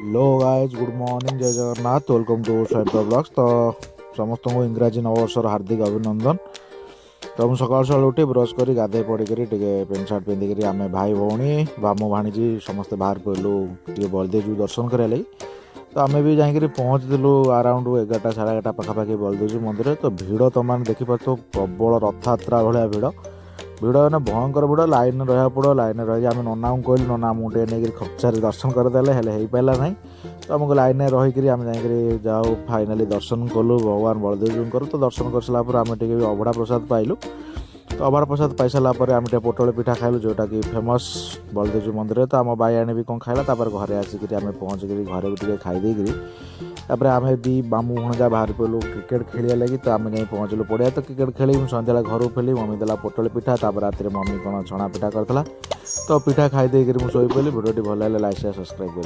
Hello guys good morning जय Jagannath welcome to side blogs. तो समस्त को इंग्राजी नववर्षर हार्दिक अभिनंदन। तो मुझे सकाल सकाल उठी ब्रश कर गाधे पड़ी पेंट सार्ट पिंधिक आम भाई भौणी बामू भाणीजी समस्ते बाहर पड़ू टे बलदेव दर्शन कराया लगी। तो आम भी जाकि पहुँचलु अराउंड 11टा साढ़े 11टा पाखापाखि बलदेव मंदिर। तो भिड़ तुम मैंने देखिपे प्रबल रथयात्रा भाया भिड़ भिड़ मैंने भयंकर भिड़ लाइन रहा पड़ो लाइन रही आम नना को कहलु नना मुझे नहीं खचारे दर्शन करदे हो पारा ना। तो आमको लाइन रहीकि आम जाऊ फाइनाली दर्शन कलु भगवान बलदेव तो दर्शन कर सारापर आम टे अभड़ा प्रसाद पाइलु। तो अभड़ा प्रसाद पाई सारापर आम पोटल पिठा खाइलु जोटा कि फेमस बलदेव मंदिर। तो आम भाई आने भी कौन खाइला घरे आसिक आम पहुँचिक घरे भी खाईदेर आम भी बामू भणजा बाहर पड़ू क्रिकेट खेलिया लगी। तो आम जाए पहुँचलु पड़िया तो क्रिकेट खेली सन्ध्या घर फेली मम्मी देला पोटल पिठा रात मम्मी कौन छणा पिठा करता। तो पिठा खाईदेर मुझे शोपड़ी भिडियो भल लाइक शेयर सब्सक्राइब कर।